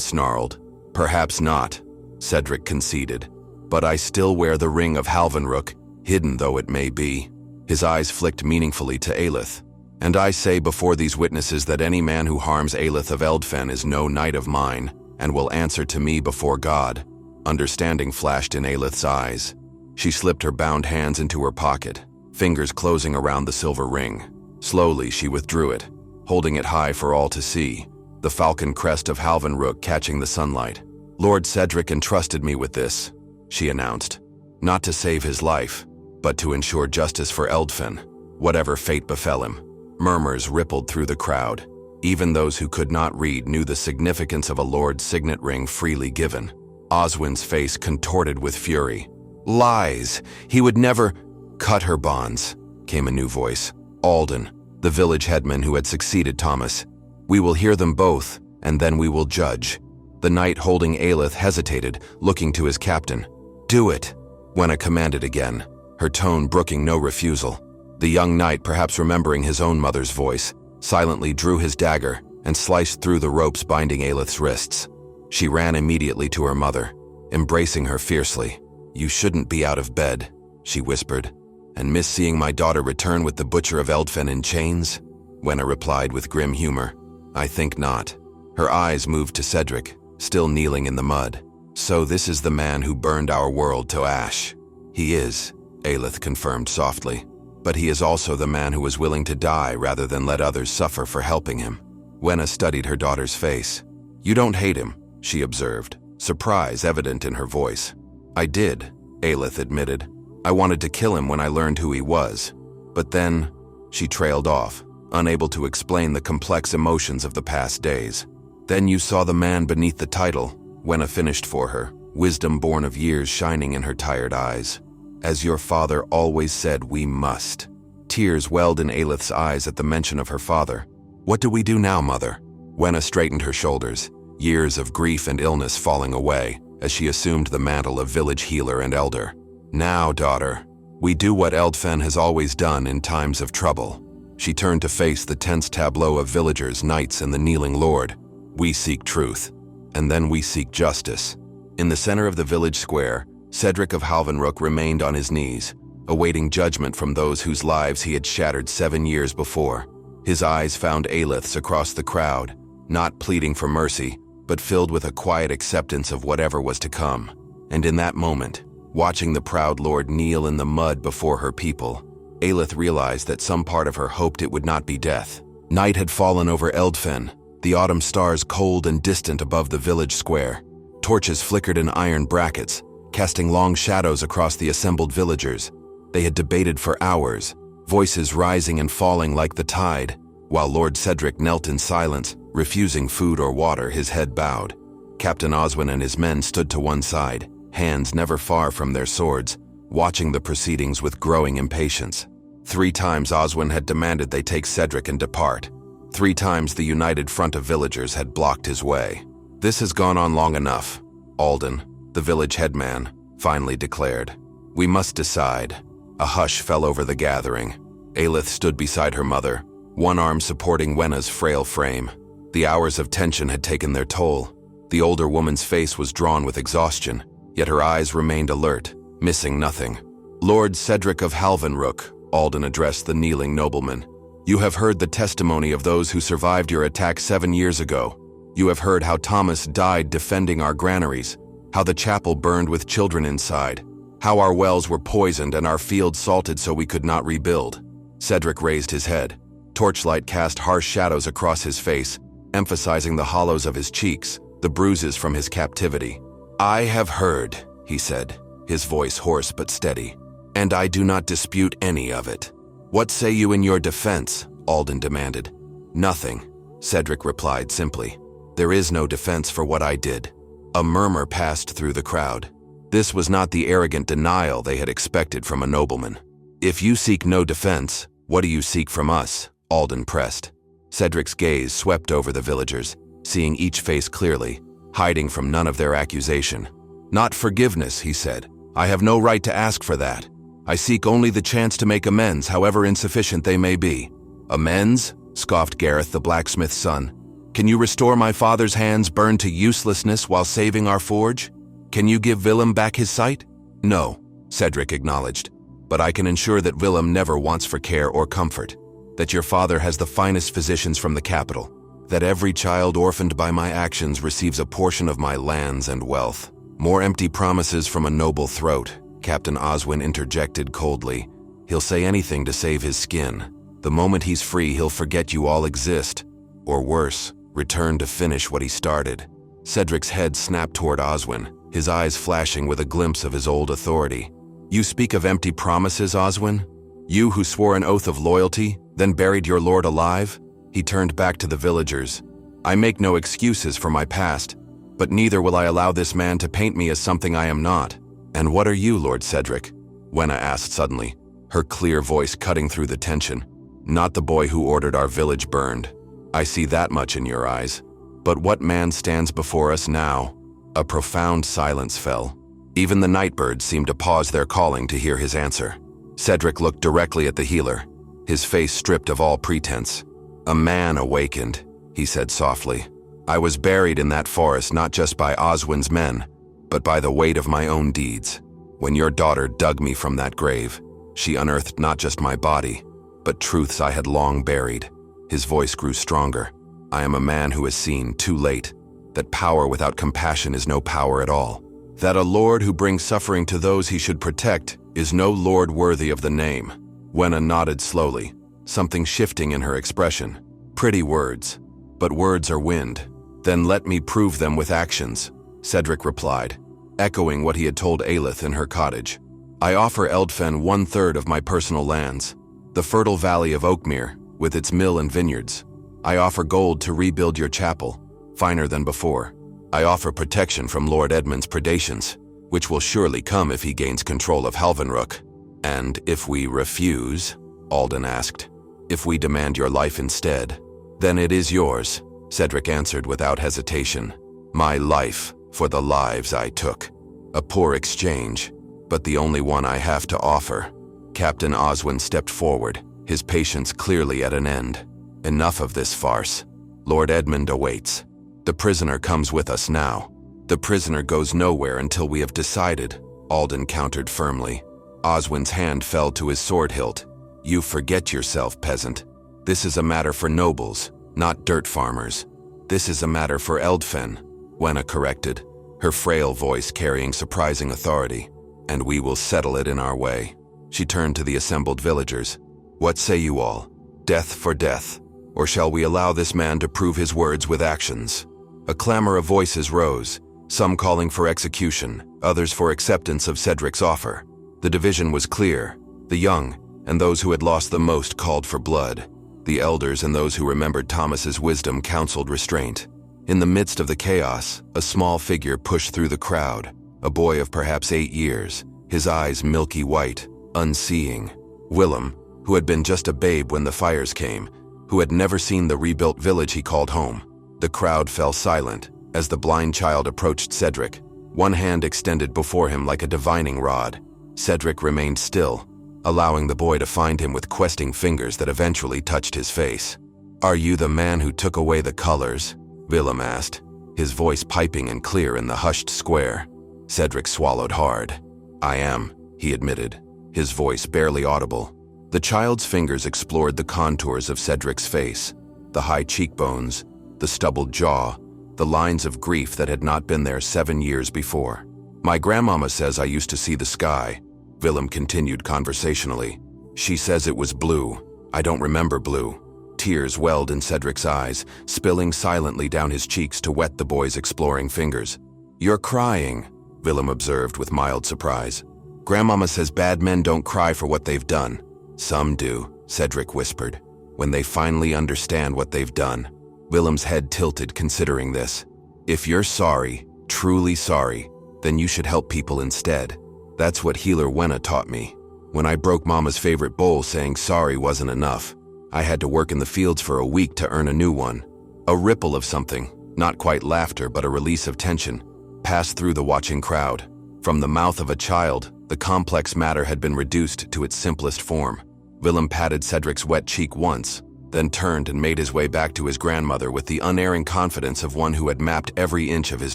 snarled. Perhaps not, Cedric conceded. But I still wear the ring of Halvenrook, hidden though it may be. His eyes flicked meaningfully to Aelith. And I say before these witnesses that any man who harms Aelith of Eldfen is no knight of mine, and will answer to me before God. Understanding flashed in Aelith's eyes. She slipped her bound hands into her pocket, fingers closing around the silver ring. Slowly, she withdrew it, holding it high for all to see. the falcon crest of Halvanrook catching the sunlight. "Lord Cedric entrusted me with this," she announced. "Not to save his life, but to ensure justice for Eldfen, whatever fate befell him." Murmurs rippled through the crowd. Even those who could not read knew the significance of a Lord's signet ring freely given. Oswin's face contorted with fury. "Lies! He would never—" "Cut her bonds," came a new voice. "Alden, the village headman who had succeeded Thomas. We will hear them both, and then we will judge." The knight holding Aelith hesitated, looking to his captain. "Do it," Wenna commanded again, her tone brooking no refusal. The young knight, perhaps remembering his own mother's voice, silently drew his dagger and sliced through the ropes binding Aelith's wrists. She ran immediately to her mother, embracing her fiercely. "You shouldn't be out of bed," she whispered. "And miss seeing my daughter return with the butcher of Eldfen in chains?" Wenna replied with grim humor. "I think not." Her eyes moved to Cedric, still kneeling in the mud. "So this is the man who burned our world to ash." "He is," Aelith confirmed softly. "But he is also the man who was willing to die rather than let others suffer for helping him." Wenna studied her daughter's face. "You don't hate him," she observed, surprise evident in her voice. "I did," Aelith admitted. "I wanted to kill him when I learned who he was. But then," she trailed off, unable to explain the complex emotions of the past days. "Then you saw the man beneath the title," Wenna finished for her, wisdom born of years shining in her tired eyes. "As your father always said, we must." Tears welled in Aelith's eyes at the mention of her father. "What do we do now, Mother?" Wenna straightened her shoulders, years of grief and illness falling away, as she assumed the mantle of village healer and elder. "Now, daughter, we do what Eldfen has always done in times of trouble." She turned to face the tense tableau of villagers, knights, and the kneeling lord. "We seek truth, and then we seek justice." In the center of the village square, Cedric of Halvanrook remained on his knees, awaiting judgment from those whose lives he had shattered 7 years before. His eyes found Aelith's across the crowd, not pleading for mercy, but filled with a quiet acceptance of whatever was to come. And in that moment, watching the proud lord kneel in the mud before her people, Aelith realized that some part of her hoped it would not be death. Night had fallen over Eldfen, the autumn stars cold and distant above the village square. Torches flickered in iron brackets, casting long shadows across the assembled villagers. They had debated for hours, voices rising and falling like the tide, while Lord Cedric knelt in silence, refusing food or water, his head bowed. Captain Oswin and his men stood to one side, hands never far from their swords, watching the proceedings with growing impatience. 3 times Oswin had demanded they take Cedric and depart. 3 times the united front of villagers had blocked his way. "This has gone on long enough," Alden, the village headman, finally declared. "We must decide." A hush fell over the gathering. Aelith stood beside her mother, one arm supporting Wenna's frail frame. The hours of tension had taken their toll. The older woman's face was drawn with exhaustion, yet her eyes remained alert, missing nothing. "Lord Cedric of Halvanrook," Alden addressed the kneeling nobleman. "You have heard the testimony of those who survived your attack 7 years ago. You have heard how Thomas died defending our granaries, how the chapel burned with children inside, how our wells were poisoned and our fields salted so we could not rebuild." Cedric raised his head. Torchlight cast harsh shadows across his face, emphasizing the hollows of his cheeks, the bruises from his captivity. "I have heard," he said, his voice hoarse but steady, "and I do not dispute any of it." "What say you in your defense?" Alden demanded. "Nothing," Cedric replied simply. "There is no defense for what I did." A murmur passed through the crowd. This was not the arrogant denial they had expected from a nobleman. "If you seek no defense, what do you seek from us?" Alden pressed. Cedric's gaze swept over the villagers, seeing each face clearly, hiding from none of their accusation. "Not forgiveness," he said. "I have no right to ask for that. I seek only the chance to make amends, however insufficient they may be." "Amends?" scoffed Gareth, the blacksmith's son. "Can you restore my father's hands burned to uselessness while saving our forge? Can you give Willem back his sight?" "No," Cedric acknowledged, "but I can ensure that Willem never wants for care or comfort, that your father has the finest physicians from the capital, that every child orphaned by my actions receives a portion of my lands and wealth." "More empty promises from a noble throat," Captain Oswin interjected coldly. "He'll say anything to save his skin. The moment he's free, he'll forget you all exist. Or worse, Return to finish what he started. Cedric's head snapped toward Oswin, his eyes flashing with a glimpse of his old authority. You speak of empty promises, Oswin? You who swore an oath of loyalty, then buried your lord alive? He turned back to the villagers. I make no excuses for my past, but neither will I allow this man to paint me as something I am not. And what are you, Lord Cedric? Wenna asked suddenly, her clear voice cutting through the tension. Not the boy who ordered our village burned. I see that much in your eyes. But what man stands before us now? A profound silence fell. Even the nightbirds seemed to pause their calling to hear his answer. Cedric looked directly at the healer, his face stripped of all pretense. A man awakened, he said softly. I was buried in that forest not just by Oswin's men, but by the weight of my own deeds. When your daughter dug me from that grave, she unearthed not just my body, but truths I had long buried. His voice grew stronger. I am a man who has seen, too late, that power without compassion is no power at all. That a lord who brings suffering to those he should protect is no lord worthy of the name. Wenna nodded slowly, something shifting in her expression. Pretty words, but words are wind. Then let me prove them with actions, Cedric replied, echoing what he had told Aelith in her cottage. I offer Eldfen 1/3 of my personal lands, the fertile valley of Oakmere, with its mill and vineyards. I offer gold to rebuild your chapel, finer than before. I offer protection from Lord Edmund's predations, which will surely come if he gains control of Halvanruk. And if we refuse, Alden asked, if we demand your life instead, then it is yours, Cedric answered without hesitation. My life for the lives I took. A poor exchange, but the only one I have to offer. Captain Oswin stepped forward, his patience clearly at an end. Enough of this farce. Lord Edmund awaits. The prisoner comes with us now. The prisoner goes nowhere until we have decided, Alden countered firmly. Oswin's hand fell to his sword hilt. You forget yourself, peasant. This is a matter for nobles, not dirt farmers. This is a matter for Eldfen, Wenna corrected, her frail voice carrying surprising authority. And we will settle it in our way. She turned to the assembled villagers. What say you all? Death for death? Or shall we allow this man to prove his words with actions? A clamor of voices rose, some calling for execution, others for acceptance of Cedric's offer. The division was clear. The young, and those who had lost the most, called for blood. The elders and those who remembered Thomas's wisdom counseled restraint. In the midst of the chaos, a small figure pushed through the crowd, a boy of perhaps 8 years, his eyes milky white, unseeing. Willem, who had been just a babe when the fires came, who had never seen the rebuilt village he called home. The crowd fell silent as the blind child approached Cedric, one hand extended before him like a divining rod. Cedric remained still, allowing the boy to find him with questing fingers that eventually touched his face. Are you the man who took away the colors? Willem asked, his voice piping and clear in the hushed square. Cedric swallowed hard. I am, he admitted, his voice barely audible. The child's fingers explored the contours of Cedric's face, the high cheekbones, the stubbled jaw, the lines of grief that had not been there 7 years before. My grandmama says I used to see the sky, Willem continued conversationally. She says it was blue. I don't remember blue. Tears welled in Cedric's eyes, spilling silently down his cheeks to wet the boy's exploring fingers. You're crying, Willem observed with mild surprise. Grandmama says bad men don't cry for what they've done. Some do, Cedric whispered, when they finally understand what they've done. Willem's head tilted considering this. If you're sorry, truly sorry, then you should help people instead. That's what healer Wenna taught me. When I broke Mama's favorite bowl, saying sorry wasn't enough. I had to work in the fields for a week to earn a new one. A ripple of something, not quite laughter but a release of tension, passed through the watching crowd. From the mouth of a child, the complex matter had been reduced to its simplest form. Willem patted Cedric's wet cheek once, then turned and made his way back to his grandmother with the unerring confidence of one who had mapped every inch of his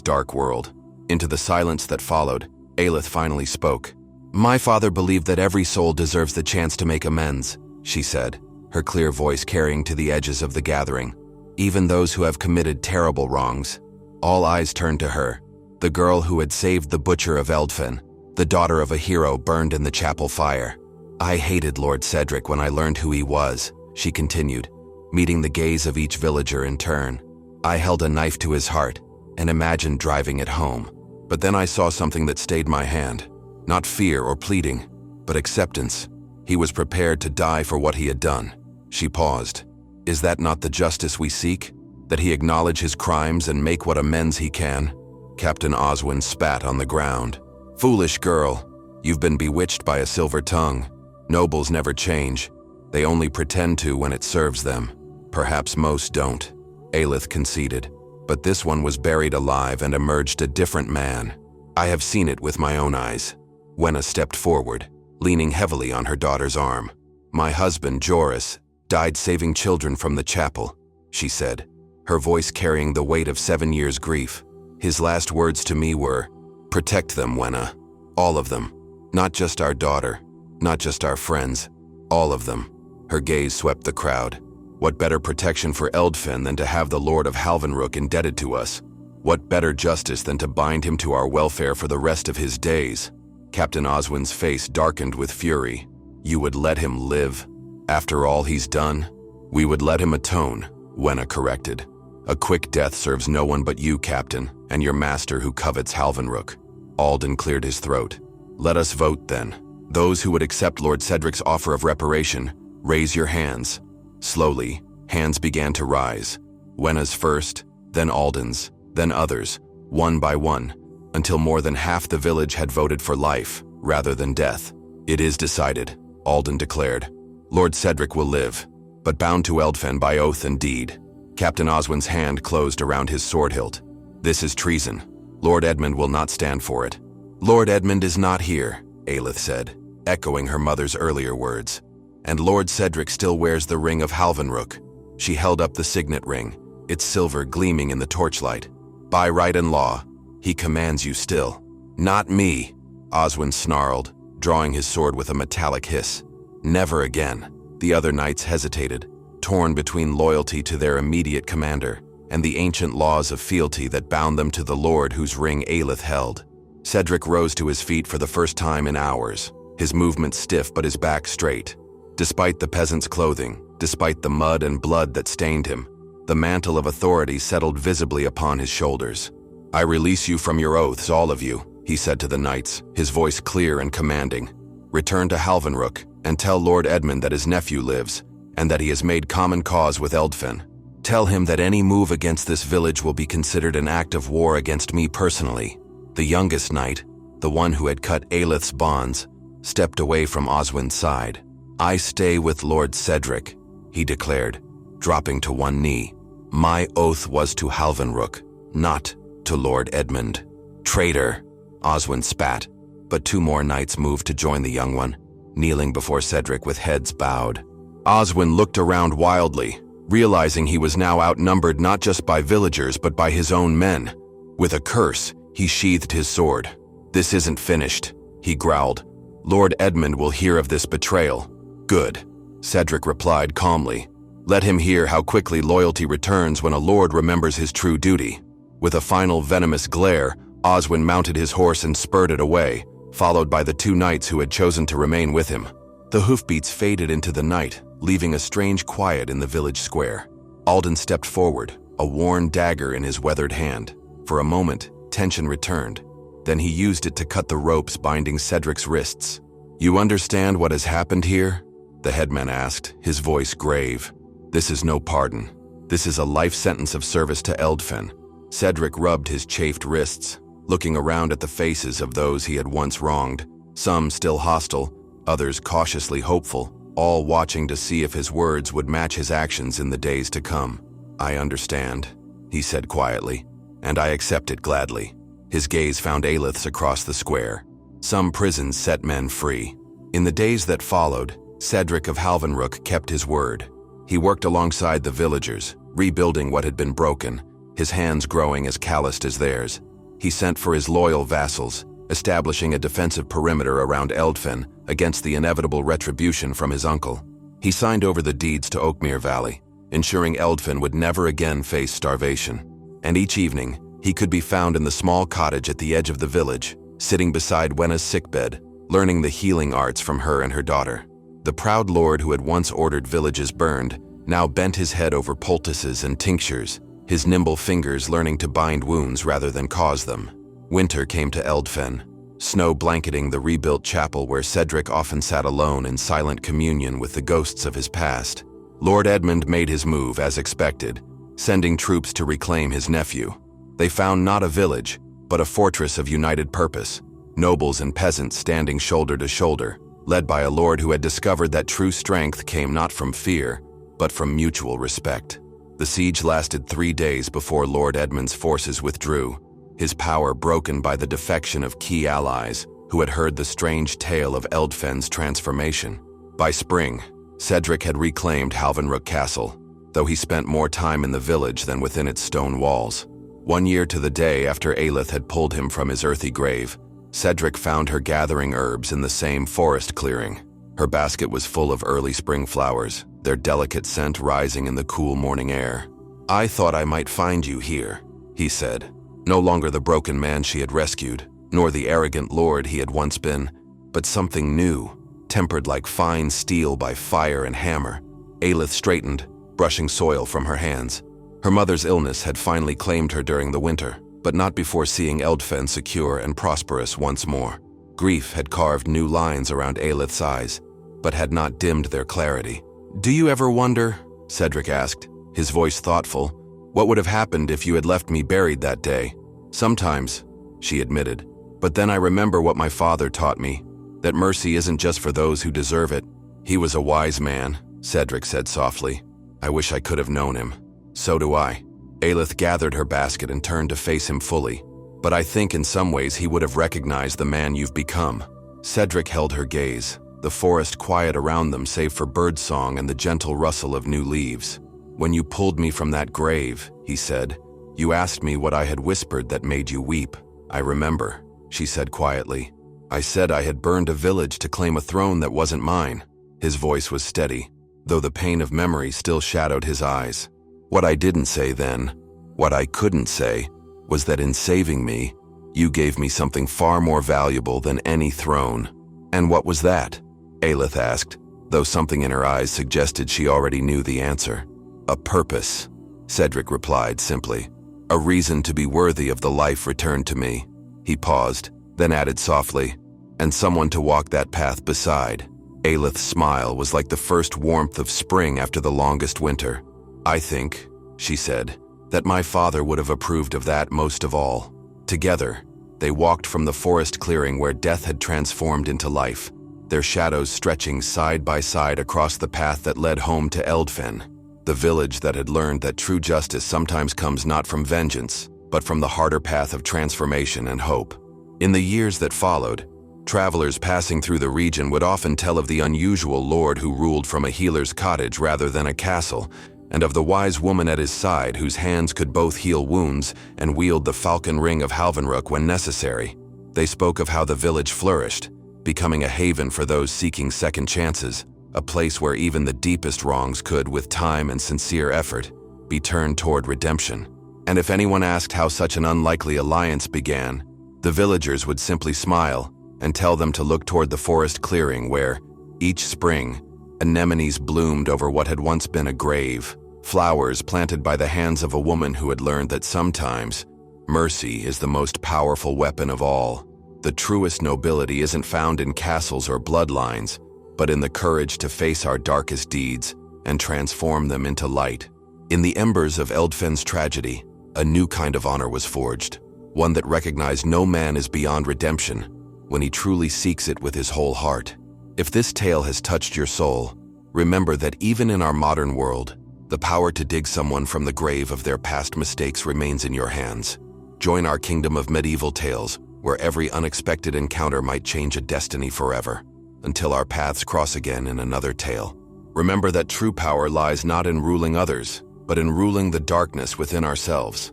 dark world. Into the silence that followed, Aelith finally spoke. My father believed that every soul deserves the chance to make amends, she said, her clear voice carrying to the edges of the gathering. Even those who have committed terrible wrongs. All eyes turned to her, the girl who had saved the butcher of Eldfen, the daughter of a hero burned in the chapel fire. I hated Lord Cedric when I learned who he was, she continued, meeting the gaze of each villager in turn. I held a knife to his heart and imagined driving it home. But then I saw something that stayed my hand. Not fear or pleading, but acceptance. He was prepared to die for what he had done. She paused. Is that not the justice we seek? That he acknowledge his crimes and make what amends he can? Captain Oswin spat on the ground. Foolish girl, you've been bewitched by a silver tongue. Nobles never change. They only pretend to when it serves them. Perhaps most don't. Aelith conceded. But this one was buried alive and emerged a different man. I have seen it with my own eyes. Wenna stepped forward, leaning heavily on her daughter's arm. My husband, Joris, died saving children from the chapel, she said, her voice carrying the weight of 7 years' grief. His last words to me were, protect them, Wenna. All of them. Not just our daughter, not just our friends, all of them. Her gaze swept the crowd. What better protection for Eldfen than to have the Lord of Halvanruk indebted to us? What better justice than to bind him to our welfare for the rest of his days? Captain Oswin's face darkened with fury. You would let him live? After all he's done? We would let him atone, Wenna corrected. A quick death serves no one but you, Captain, and your master who covets Halvanruk. Alden cleared his throat. Let us vote then. Those who would accept Lord Cedric's offer of reparation, raise your hands. Slowly, hands began to rise. Wenna's first, then Alden's, then others, one by one, until more than half the village had voted for life, rather than death. It is decided, Alden declared. Lord Cedric will live, but bound to Eldfen by oath and deed. Captain Oswin's hand closed around his sword hilt. This is treason. Lord Edmund will not stand for it. Lord Edmund is not here, Aelith said, echoing her mother's earlier words. And Lord Cedric still wears the ring of Halvanruk. She held up the signet ring, its silver gleaming in the torchlight. By right and law, he commands you still. Not me, Oswin snarled, drawing his sword with a metallic hiss. Never again. The other knights hesitated, torn between loyalty to their immediate commander and the ancient laws of fealty that bound them to the lord whose ring Aelith held. Cedric rose to his feet for the first time in hours, his movement stiff but his back straight. Despite the peasant's clothing, despite the mud and blood that stained him, the mantle of authority settled visibly upon his shoulders. I release you from your oaths, all of you, he said to the knights, his voice clear and commanding. Return to Halvanruk and tell Lord Edmund that his nephew lives and that he has made common cause with Eldfen. Tell him that any move against this village will be considered an act of war against me personally. The youngest knight, the one who had cut Aelith's bonds, stepped away from Oswin's side. I stay with Lord Cedric, he declared, dropping to one knee. My oath was to Halvanruk, not to Lord Edmund. Traitor, Oswin spat, but 2 more knights moved to join the young one, kneeling before Cedric with heads bowed. Oswin looked around wildly, realizing he was now outnumbered not just by villagers but by his own men. With a curse, he sheathed his sword. This isn't finished, he growled. Lord Edmund will hear of this betrayal. Good, Cedric replied calmly. Let him hear how quickly loyalty returns when a lord remembers his true duty. With a final venomous glare, Oswin mounted his horse and spurred it away, followed by the 2 knights who had chosen to remain with him. The hoofbeats faded into the night, leaving a strange quiet in the village square. Alden stepped forward, a worn dagger in his weathered hand. For a moment, tension returned. Then he used it to cut the ropes binding Cedric's wrists. You understand what has happened here? The headman asked, his voice grave. This is no pardon. This is a life sentence of service to Eldfen. Cedric rubbed his chafed wrists, looking around at the faces of those he had once wronged, some still hostile, others cautiously hopeful, all watching to see if his words would match his actions in the days to come. I understand, he said quietly, and I accept it gladly. His gaze found Aelith's across the square. Some prisons set men free. In the days that followed, Cedric of Halvanruk kept his word. He worked alongside the villagers, rebuilding what had been broken, his hands growing as calloused as theirs. He sent for his loyal vassals, establishing a defensive perimeter around Eldfen against the inevitable retribution from his uncle. He signed over the deeds to Oakmere Valley, ensuring Eldfen would never again face starvation. And each evening, he could be found in the small cottage at the edge of the village, sitting beside Wenna's sickbed, learning the healing arts from her and her daughter. The proud lord who had once ordered villages burned now bent his head over poultices and tinctures, his nimble fingers learning to bind wounds rather than cause them. Winter came to Eldfen, snow blanketing the rebuilt chapel where Cedric often sat alone in silent communion with the ghosts of his past. Lord Edmund made his move as expected, sending troops to reclaim his nephew. They found not a village, but a fortress of united purpose, nobles and peasants standing shoulder to shoulder, led by a lord who had discovered that true strength came not from fear, but from mutual respect. The siege lasted 3 days before Lord Edmund's forces withdrew, his power broken by the defection of key allies who had heard the strange tale of Eldfen's transformation. By spring, Cedric had reclaimed Halvenrook Castle, though he spent more time in the village than within its stone walls. 1 year to the day after Aelith had pulled him from his earthy grave, Cedric found her gathering herbs in the same forest clearing. Her basket was full of early spring flowers, their delicate scent rising in the cool morning air. "I thought I might find you here," he said. No longer the broken man she had rescued, nor the arrogant lord he had once been, but something new, tempered like fine steel by fire and hammer. Aelith straightened, brushing soil from her hands. Her mother's illness had finally claimed her during the winter, but not before seeing Eldfen secure and prosperous once more. Grief had carved new lines around Aelith's eyes, but had not dimmed their clarity. "Do you ever wonder," Cedric asked, his voice thoughtful, "what would have happened if you had left me buried that day?" "Sometimes," she admitted, "but then I remember what my father taught me, that mercy isn't just for those who deserve it." "He was a wise man," Cedric said softly. "I wish I could have known him." "So do I." Aelith gathered her basket and turned to face him fully. "But I think in some ways he would have recognized the man you've become." Cedric held her gaze, the forest quiet around them save for birdsong and the gentle rustle of new leaves. "When you pulled me from that grave," he said, "you asked me what I had whispered that made you weep." "I remember," she said quietly. "I said I had burned a village to claim a throne that wasn't mine." His voice was steady, though the pain of memory still shadowed his eyes. "What I didn't say then, what I couldn't say, was that in saving me, you gave me something far more valuable than any throne." "And what was that?" Aelith asked, though something in her eyes suggested she already knew the answer. "A purpose," Cedric replied simply. "A reason to be worthy of the life returned to me." He paused, then added softly, "And someone to walk that path beside." Aelith's smile was like the first warmth of spring after the longest winter. "I think," she said, "that my father would have approved of that most of all." Together, they walked from the forest clearing where death had transformed into life, their shadows stretching side by side across the path that led home to Eldfen, the village that had learned that true justice sometimes comes not from vengeance, but from the harder path of transformation and hope. In the years that followed, travelers passing through the region would often tell of the unusual lord who ruled from a healer's cottage rather than a castle, and of the wise woman at his side whose hands could both heal wounds and wield the falcon ring of Halvenrook when necessary. They spoke of how the village flourished, becoming a haven for those seeking second chances, a place where even the deepest wrongs could, with time and sincere effort, be turned toward redemption. And if anyone asked how such an unlikely alliance began, the villagers would simply smile and tell them to look toward the forest clearing where, each spring, anemones bloomed over what had once been a grave, flowers planted by the hands of a woman who had learned that sometimes mercy is the most powerful weapon of all. The truest nobility isn't found in castles or bloodlines, but in the courage to face our darkest deeds and transform them into light. In the embers of Eldfen's tragedy, a new kind of honor was forged, one that recognized no man is beyond redemption when he truly seeks it with his whole heart. If this tale has touched your soul, remember that even in our modern world, the power to dig someone from the grave of their past mistakes remains in your hands. Join our kingdom of medieval tales, where every unexpected encounter might change a destiny forever, until our paths cross again in another tale. Remember that true power lies not in ruling others, but in ruling the darkness within ourselves.